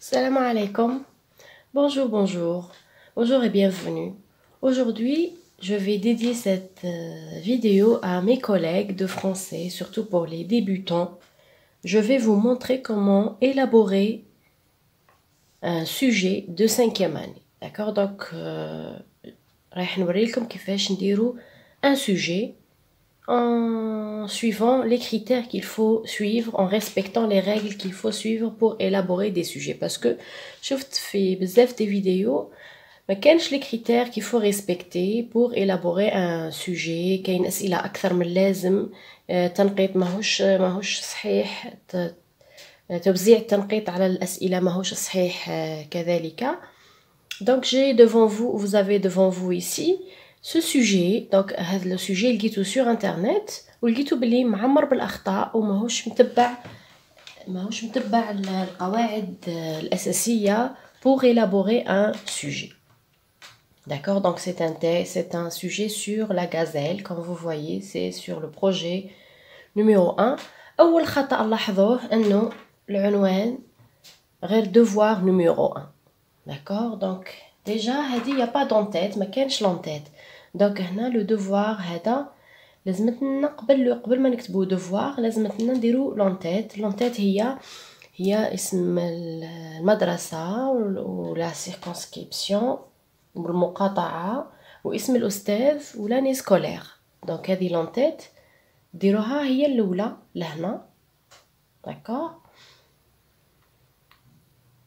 Salam alaikum. Bonjour, bonjour. Bonjour et bienvenue. Aujourd'hui, je vais dédier cette vidéo à mes collègues de français, surtout pour les débutants. Je vais vous montrer comment élaborer un sujet de 5e année. D'accord? Donc, راح نوريلكم كيفاش نديرو un sujet en suivant les critères qu'il faut suivre, en respectant les règles qu'il faut suivre pour élaborer des sujets. Parce que شفت في بزاف des vidéos ما كانش les critères qu'il faut respecter pour élaborer un sujet. كاين أسئلة أكثر من اللازم، تنقيط ماهوش صحيح، توزيع التنقيط على الأسئلة ماهوش صحيح كذلك. Donc vous avez devant vous ici ce sujet. Donc هذا le sujet لقيتو sur internet ولقيتو بلي معمر بالاخطاء وماهوش متبع القواعد الاساسيه pour élaborer un sujet. D'accord, donc c'est un sujet sur la gazelle. Comme vous voyez, c'est sur le projet numéro 1. اول خطأ لاحظوه انه العنوان غير devoir numéro 1. D'accord, donc déjà il n'y a pas d'entête, ما كانش l'entête. Donc هنا le devoir هذا لازمتنا قبل ما نكتبو devoir لازمتنا نديرو l'entête. l'entête هي اسم المدرسة ولا circonscription والمقاطعة واسم الأستاذ ولاني سكولير. donc هذه l'entête ديروها هي الأولى لهنا. d'accord.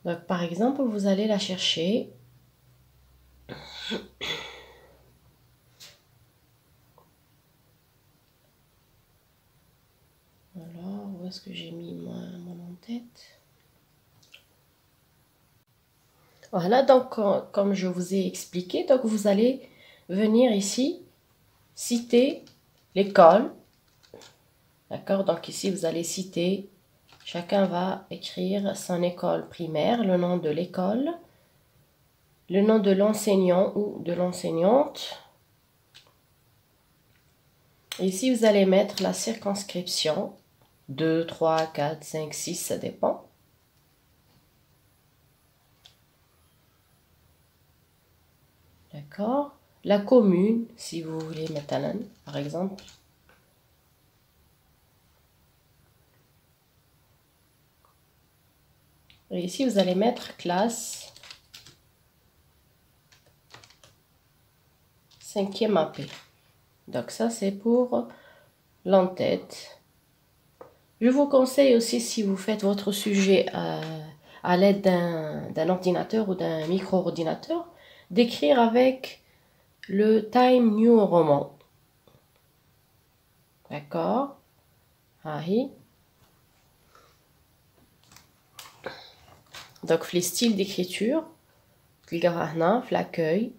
Donc, par exemple, vous allez la chercher. Alors, où est-ce que j'ai mis mon en-tête? Voilà, donc, comme je vous ai expliqué, donc vous allez venir ici, citer l'école. D'accord, donc ici, vous allez citer, chacun va écrire son école primaire, le nom de l'école, le nom de l'enseignant ou de l'enseignante. Ici, vous allez mettre la circonscription, 2, 3, 4, 5, 6, ça dépend. D'accord. La commune, si vous voulez, maintenant, par exemple. Et ici, vous allez mettre classe 5e AP. Donc ça, c'est pour l'entête. Je vous conseille aussi, si vous faites votre sujet à l'aide d'un ordinateur ou d'un micro-ordinateur, d'écrire avec le Time New Roman. D'accord. Donc, les styles d'écriture, l'accueil,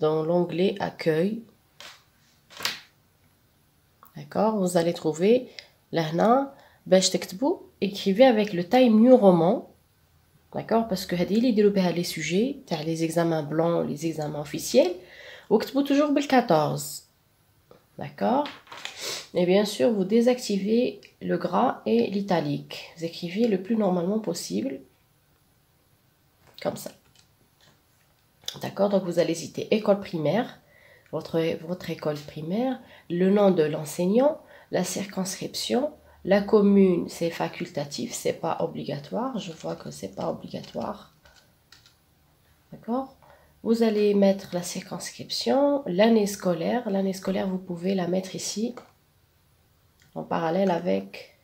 dans l'onglet accueil. D'accord, vous allez trouver là, écrivez avec le Time New Roman. D'accord, parce que les sujets, les examens blancs, les examens officiels, vous écrivez toujours le 14. D'accord. Et bien sûr, vous désactivez le gras et l'italique. Vous écrivez le plus normalement possible. Comme ça. D'accord, donc vous allez citer école primaire, votre école primaire, le nom de l'enseignant, la circonscription, la commune, c'est facultatif, c'est pas obligatoire. Je vois que c'est pas obligatoire. D'accord. Vous allez mettre la circonscription, l'année scolaire. L'année scolaire, vous pouvez la mettre ici, en parallèle avec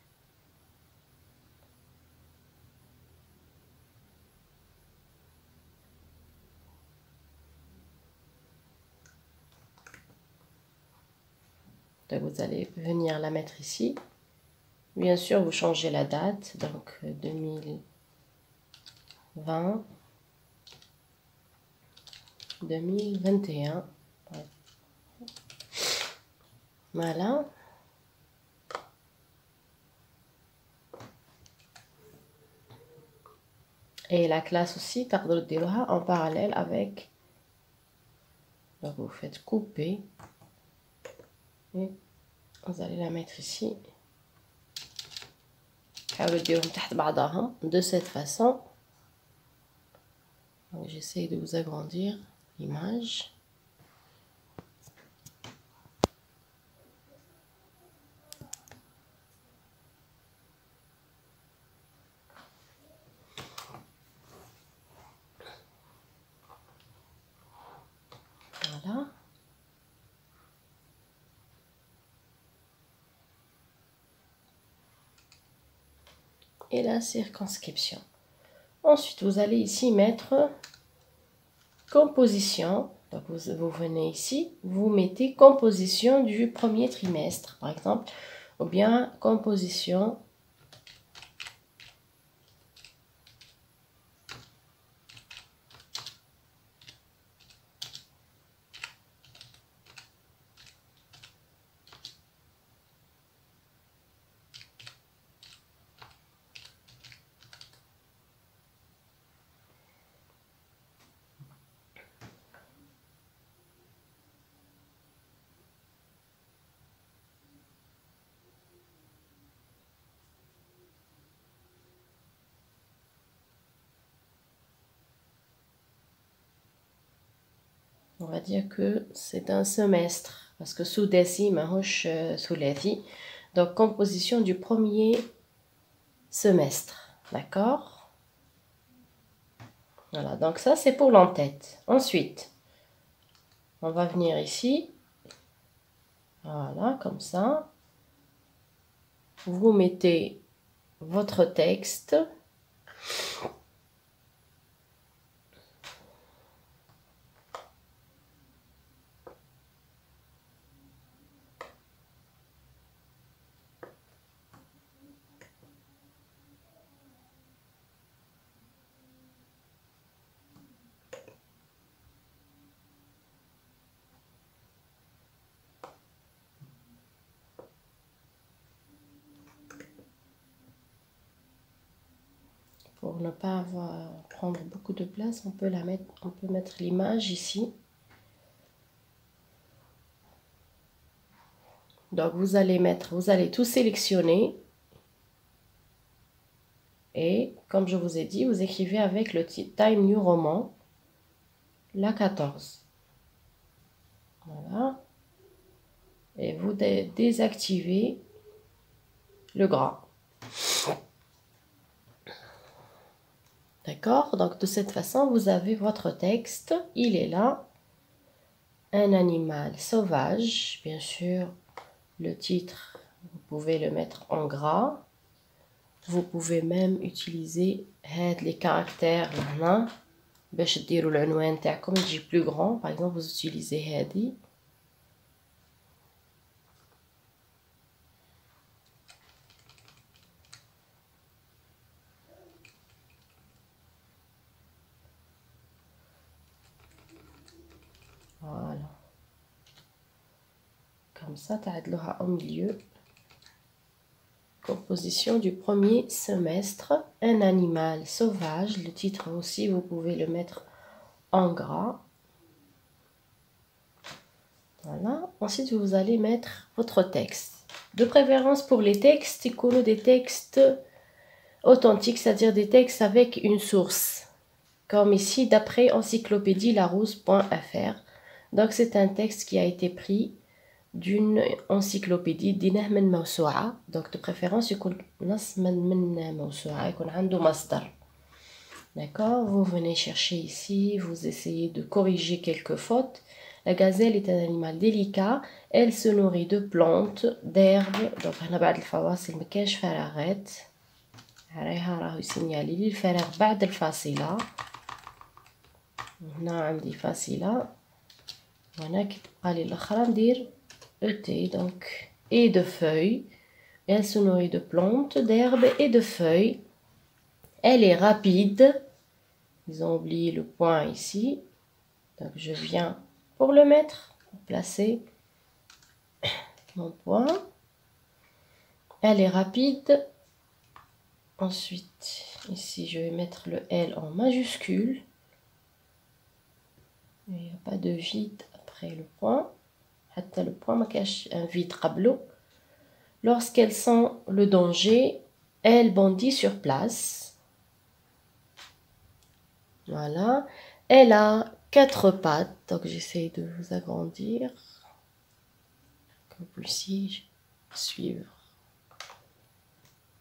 donc vous allez venir la mettre ici. Bien sûr, vous changez la date, donc 2020, 2021. Voilà. Et la classe aussi, en parallèle avec. Donc vous faites couper. Et vous allez la mettre ici. de cette façon. J'essaie de vous agrandir l'image. Voilà. Et la circonscription. Ensuite, vous allez ici mettre composition. Donc, vous venez ici, vous mettez composition du premier trimestre, par exemple, ou bien composition on va dire que c'est un semestre, parce que sudasi mahosh sulasi. Donc, composition du premier semestre, d'accord? Voilà, donc ça, c'est pour l'entête. Ensuite, on va venir ici, voilà, comme ça. Vous mettez votre texte. Pour ne pas prendre beaucoup de place, on peut mettre l'image ici. Donc vous allez tout sélectionner. Et comme je vous ai dit, vous écrivez avec le Time New Roman, la 14. Voilà. Et vous désactivez le gras. D'accord? Donc, de cette façon, vous avez votre texte. Il est là. Un animal sauvage. Bien sûr, le titre, vous pouvez le mettre en gras. Vous pouvez même utiliser les caractères là. باش ديروا العنوان تاعكم يجي plus grand. Par exemple, vous utilisez هذه. Voilà. Comme ça, تعدلوها au milieu. Composition du premier semestre. Un animal sauvage. Le titre aussi, vous pouvez le mettre en gras. Voilà. Ensuite, vous allez mettre votre texte. De préférence pour les textes, il y a des textes authentiques, c'est-à-dire des textes avec une source. Comme ici, d'après encyclopédielarousse.fr. Donc, c'est un texte qui a été pris d'une encyclopédie ديناه من موسوعة. Donc, de préférence, يكون نص من موسوعة يكون عنده مصدر. D'accord, vous venez chercher ici, vous essayez de corriger quelques fautes. La gazelle est un animal délicat, elle se nourrit de plantes, d'herbes. Donc, هنا بعد الفواصل ما كاينش فراغات. عليها راهو يسينيالي لي الفراغ بعد الفاصلة. هنا عندي فاصلة. وهنا كي تبقى لي الأخرى ندير ET, donc, et de feuilles. Elle se nourrit de plantes, d'herbes et de feuilles. Elle est rapide. Ils ont oublié le point ici. Donc, je viens pour le mettre, pour placer mon point. Elle est rapide. Ensuite, ici, je vais mettre le L en majuscule. Il n'y a pas de vide après le point. Le point me cache un vide qablo. Lorsqu'elle sent le danger, Elle bondit sur place. Voilà. Elle a 4 pattes. Donc, j'essaie de vous agrandir. Que vous puissiez suivre.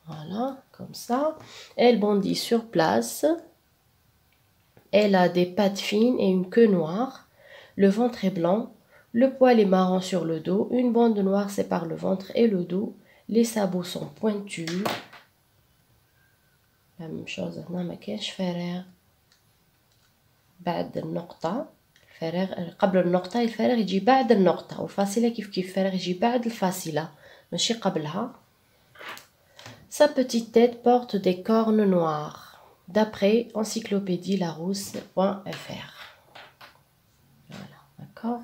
Voilà, comme ça. Elle bondit sur place. Elle a des pattes fines et une queue noire. Le ventre est blanc. Le poil est marron sur le dos. Une bande noire sépare le ventre et le dos. Les sabots sont pointus. La même chose هنا ما كاينش فراغ بعد النقطة. الفراغ قبل النقطة الفراغ يجي بعد النقطة والفاصلة كيف الفراغ يجي بعد الفاصلة ماشي قبلها. Sa petite tête porte des cornes noires. D'après encyclopédie larousse.fr. Voilà, d'accord.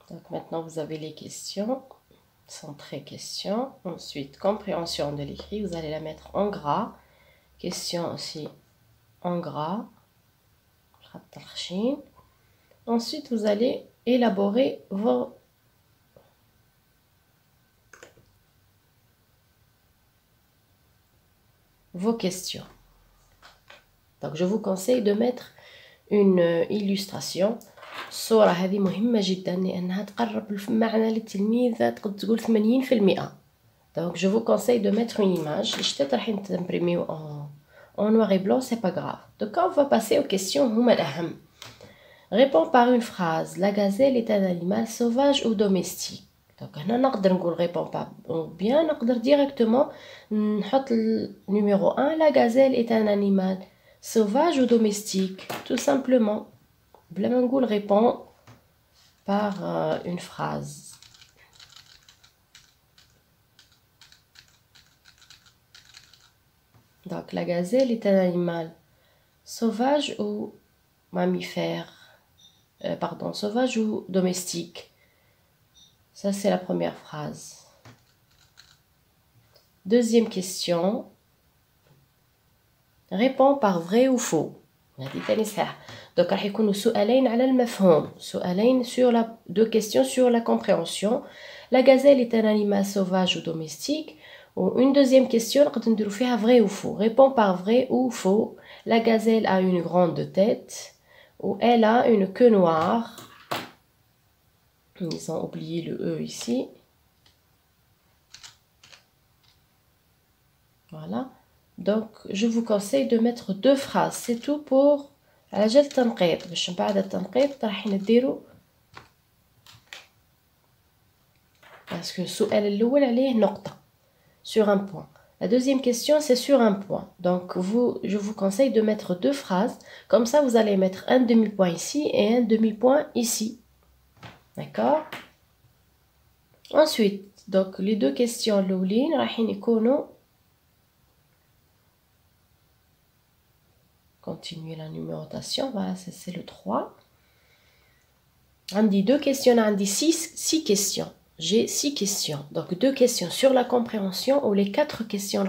Donc maintenant vous avez les questions, centrées questions. Ensuite compréhension de l'écrit, vous allez la mettre en gras. Question aussi en gras. Ensuite vous allez élaborer vos questions. Donc je vous conseille de mettre une illustration. الصورة هذه مهمة جدا لأنها تقرب المعنى للتلميذ تقدر تقول 80%. Donc je vous conseille de mettre une image. الشتات راح تمبريميو en noir et blanc, c'est pas grave. Donc on va passer aux questions هما الأهم. Réponds par une phrase. La gazelle est un animal sauvage ou domestique. Donc هنا نقدر نقول réponds pas ou bien نقدر directement نحط numéro 1. La gazelle est un animal sauvage ou domestique, tout simplement. بلا ما نقول répond par une phrase. Donc la gazelle est un animal sauvage ou mammifère, pardon, sauvage ou domestique. Ça c'est la première phrase. Deuxième question. Réponds par vrai ou faux. هذه ثاني صحيح. Donc راح يكونوا سؤالين على المفهوم. سؤالين sur la deux questions sur la compréhension. La gazelle est un animal sauvage ou domestique. Ou une deuxième question نقدر نديرو فيها vrai ou faux. Réponds par vrai ou faux. La gazelle a une grande tête. Ou elle a une queue noire. Ils ont oublié le E ici. Voilà. Donc je vous conseille de mettre deux phrases. C'est tout pour على جال التنقيط. باش من بعد التنقيط راح نديرو باسكو السؤال الاول عليه نقطة sur un point. La deuxième question c'est sur un point. Donc je vous conseille de mettre deux phrases. Comme ça vous allez mettre un demi-point ici et un demi-point ici. D'accord? Ensuite, donc les deux questions الاولين راح يكونوا continuer la numérotation. Voilà, c'est le 3. On dit deux questions, on dit 6 questions. J'ai 6 questions. Donc deux questions sur la compréhension ou les 4 questions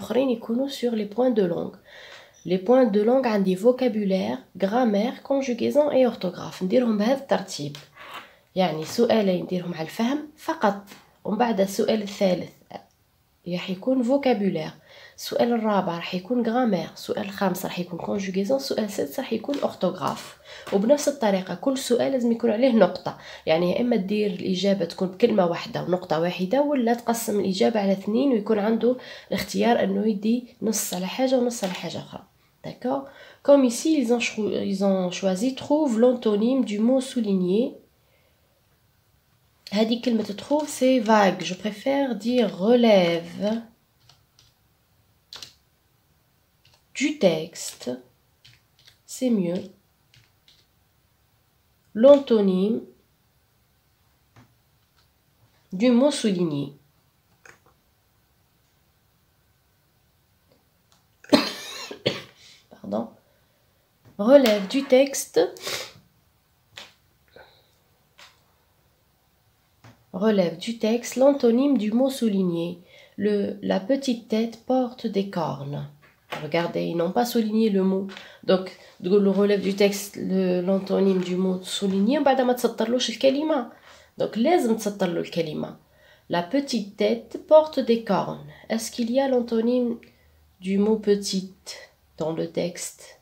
sur les points de langue. Les points de langue on dit vocabulaire, grammaire, conjugaison et orthographe. نديرهم بهذا الترتيب. يعني سؤالين نديرهم على الفهم فقط. ومن بعد السؤال الثالث راح يكون vocabulaire. السؤال الرابع راح يكون جرامير، السؤال الخامس راح يكون كونجوغيزون، السؤال السادس راح يكون اورثوغراف. وبنفس الطريقه كل سؤال لازم يكون عليه نقطه، يعني يا اما تدير الاجابه تكون بكلمه واحده ونقطه واحده، ولا تقسم الاجابه على 2 ويكون عنده الاختيار انه يدي نص على حاجه ونص على حاجه اخرى. D'accord? Comme ici ils ont choisi trouve l'antonyme du mot souligné. هذه كلمه trouve c'est vague, je préfère dire relève du texte, c'est mieux. L'antonyme du mot souligné. Pardon. Relève du texte. Relève du texte l'antonyme du mot souligné. La petite tête porte des cornes. Regardez, ils n'ont pas souligné le mot. Donc, le relève du texte, l'antonyme du mot souligné, donc, لازم تسطر له الكلمة. La petite tête porte des cornes. Est-ce qu'il y a l'antonyme du mot petite dans le texte?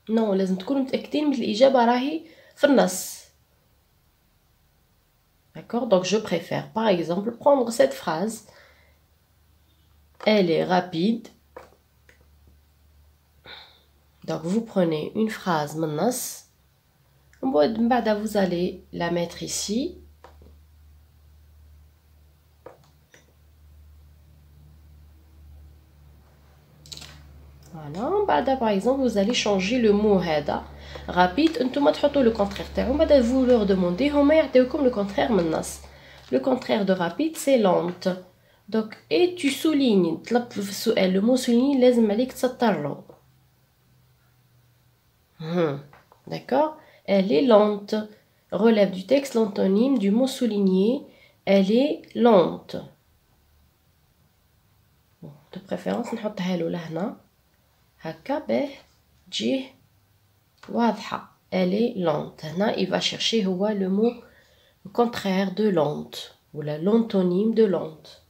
Non, لازم تكونوا متأكدين من الإجابة راهي في النص. D'accord? Donc, je préfère, par exemple, prendre cette phrase. Elle est rapide. Donc, vous prenez une phrase منص. Vous allez la mettre ici. Voilà. Par exemple, vous allez changer le mot هذا. Rapide. انتم تحطوا le contraire تاعو. بعد vous leur demandez هما يعطيوكم le contraire منص. Le contraire de rapide, c'est lente. Donc, et tu soulignes. طلبت في السؤال le mot souligné لازم عليك تسطر له. D'accord? Elle est lente. Relève du texte l'antonyme du mot souligné. Elle est lente. De préférence نحطها له لهنا هكا به تجيه واضحة. Elle est lente. هنا il va chercher هو le mot contraire de lente ou l'antonyme de lente.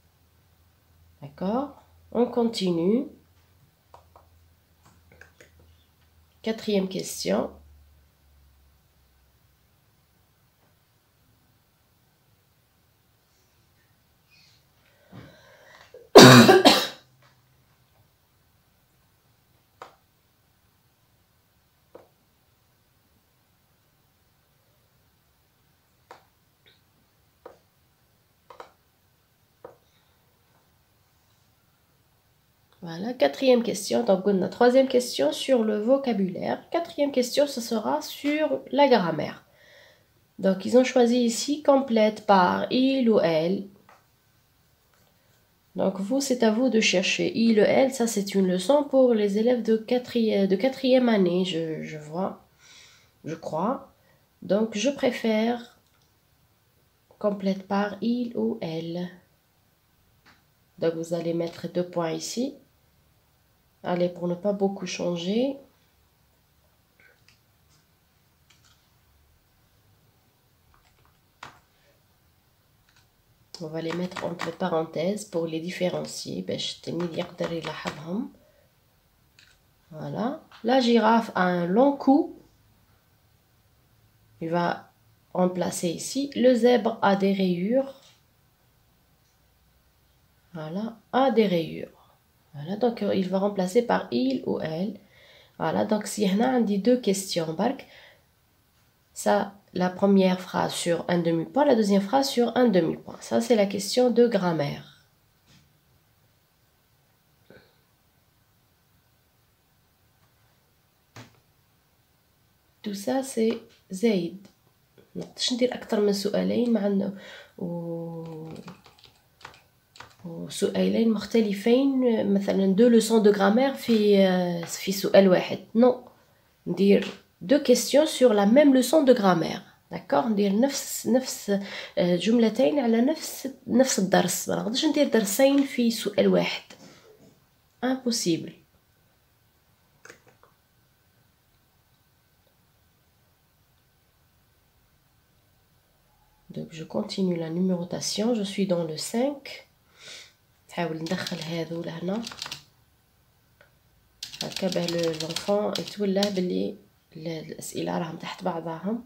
D'accord? On continue. Quatrième question. Voilà, quatrième question. Donc, on a troisième question sur le vocabulaire. Quatrième question, ce sera sur la grammaire. Donc, ils ont choisi ici complète par il ou elle. Donc, vous, c'est à vous de chercher. Il ou elle, ça, c'est une leçon pour les élèves de quatrième année, je vois, je crois. Donc, je préfère complète par il ou elle. Donc, vous allez mettre 2 points ici. Allez, pour ne pas beaucoup changer. On va les mettre entre parenthèses pour les différencier. Voilà. La girafe a un long cou. Il va remplacer ici. Le zèbre a des rayures. Voilà, a des rayures. Voilà, donc il va remplacer par il ou elle. Voilà, donc si on a dit 2 questions, ça, la première phrase sur un demi-point, la deuxième phrase sur un demi-point. Ça, c'est la question de grammaire. Tout ça, c'est زايد. نقدرش ندير أكثر من سؤالين مع وسؤالين مختلفين مثلا 2 leçons de grammaire في سؤال واحد. Non, ندير 2 questions sur la même leçon de grammaire. D'accord? ندير نفس جملتين على نفس الدرس. ما نقدرش ندير درسين في سؤال واحد. Impossible. Donc je continue la numérotation. Je suis dans le 5. نحاول ندخل هذو لهنا هكا باه لونفون يتولى بلي الاسئله راهم تحت بعضهم.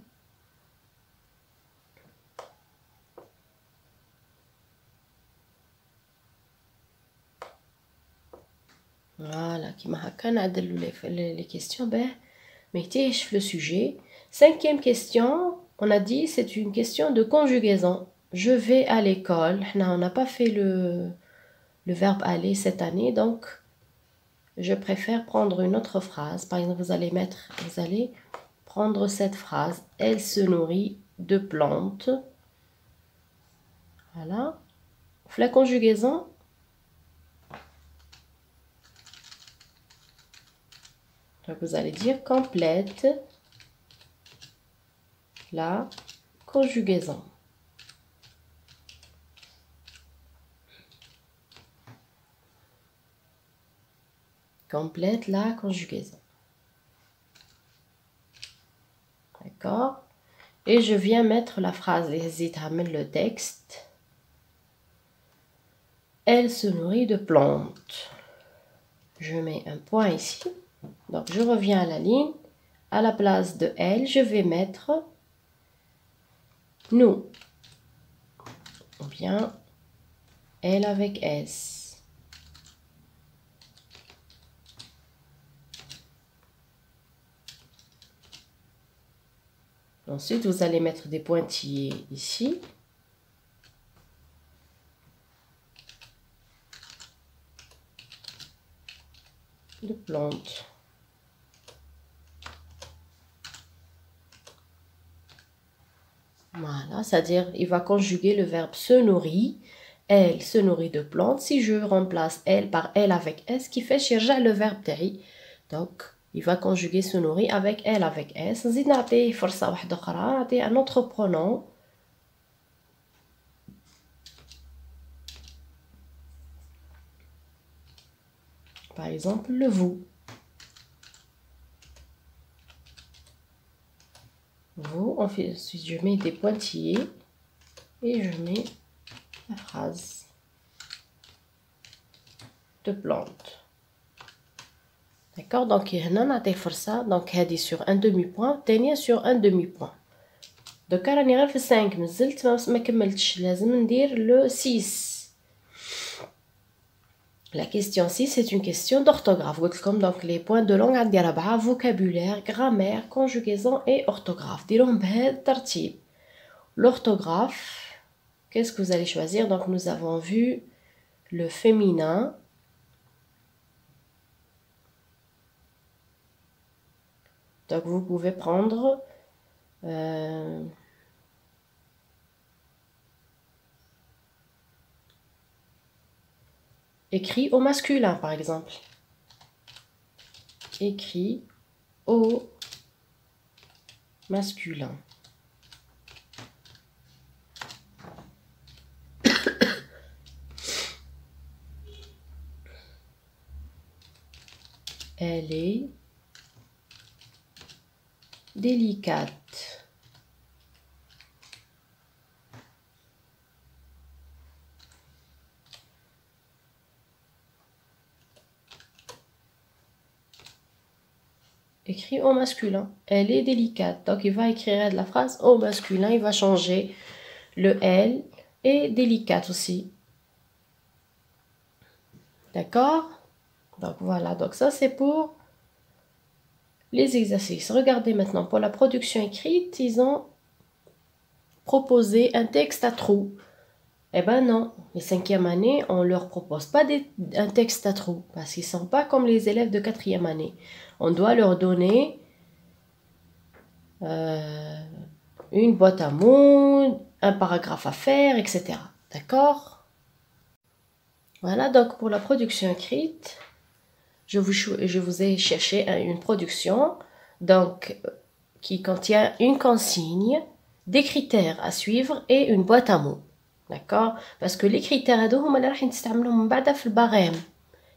فوالا كيما هكا نعدلو لي كيستيون باه ما يتيهش في لو سوجي. Cinquième question, on a dit c'est une question de conjugaison. Je vais à l'école. On n'a pas fait le verbe aller cette année, donc je préfère prendre une autre phrase. Par exemple, vous allez prendre cette phrase. Elle se nourrit de plantes. Voilà. La conjugaison, donc vous allez dire complète la conjugaison. Complète la conjugaison. D'accord? Et je viens mettre la phrase, le texte. Elle se nourrit de plantes. Je mets un point ici. Donc, je reviens à la ligne. À la place de elle, je vais mettre nous. Ou bien elle avec S. Ensuite, vous allez mettre des pointillés ici. De plantes. Voilà, c'est-à-dire il va conjuguer le verbe se nourrit. Elle se nourrit de plantes. Si je remplace elle par elle avec S, qui fait chercher le verbe تاعي. Donc, il va conjuguer se nourrit avec elle avec S. نزيد نعطيه فرصة واحدة أخرى، نعطيه un autre pronom. Par exemple, le vous. Vous, ensuite je mets des pointillés et je mets la phrase de plante. D'accord, donc هنا نعطيه فرصة، donc هذه sur un demi-point، الثانية sur un demi-point. donc راني غير في 5 مازلت ما كملتش، لازم ندير le 6. La question 6 c'est une question d'orthographe. Comme donc les points de langue عندي 4: vocabulaire, grammaire, conjugaison et orthographe. ديروهم بهذا الترتيب. L'orthographe, qu'est-ce que vous allez choisir? Donc nous avons vu le féminin. Donc vous pouvez prendre écrit au masculin par exemple. Écrit au masculin. Elle est délicate. Écrit au masculin. Elle est délicate. Donc, il va écrire la phrase au masculin. Il va changer le elle et délicate aussi. D'accord? Donc, voilà. Donc, ça, c'est pour les exercices. Regardez maintenant. Pour la production écrite, ils ont proposé un texte à trous. Eh ben non. Les 5e année, on ne leur propose pas un texte à trous. Parce qu'ils ne sont pas comme les élèves de 4e année. On doit leur donner une boîte à mots, un paragraphe à faire, etc. D'accord? Voilà, donc pour la production écrite, je vous ai cherché une production donc, qui contient une consigne, des critères à suivre et une boîte à mots. D'accord? Parce que les critères هادو هما اللي راح نستعملوهم من بعد في الباغام.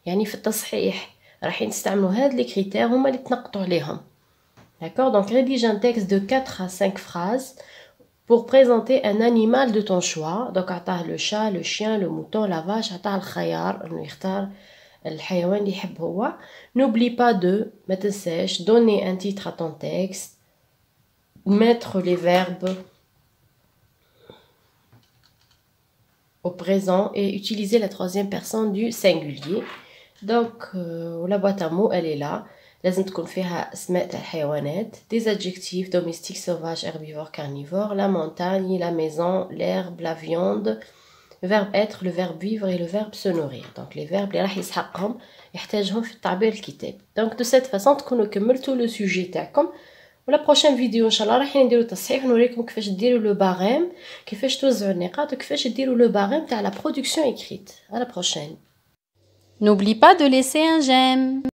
يعني في التصحيح راح نستعملوا هاد les critères هما اللي تنقطوا عليهم. D'accord? Donc, rédige un texte de 4 à 5 phrases pour présenter un animal de ton choix. Donc, le chat, le chien, le mouton, la vache, N'oublie pas de donner un titre à ton texte, mettre les verbes au présent et utiliser la 3e personne du singulier. Donc, la boîte à mots, elle est là. لازم تكون فيها اسماء تاع الحيوانات, des adjectifs domestiques, sauvages, herbivores, carnivores, la montagne, la maison, l'herbe, la viande, le verbe être, le verbe vivre et le verbe se nourrir. Donc les verbes اللي راح يسحقهم يحتاجهم في التعبير الكتابي. Donc de cette façon تكونوا كملتوا le sujet تاعكم ولا prochaine vidéo ان شاء الله راح نديرو تصحيح ونوريكم كيفاش ديروا لو باريم كيفاش توزعوا النقاط وكيفاش ديروا لو باريم تاع لا برودكسيون écrite. À la prochaine. N'oublie pas de laisser un j'aime.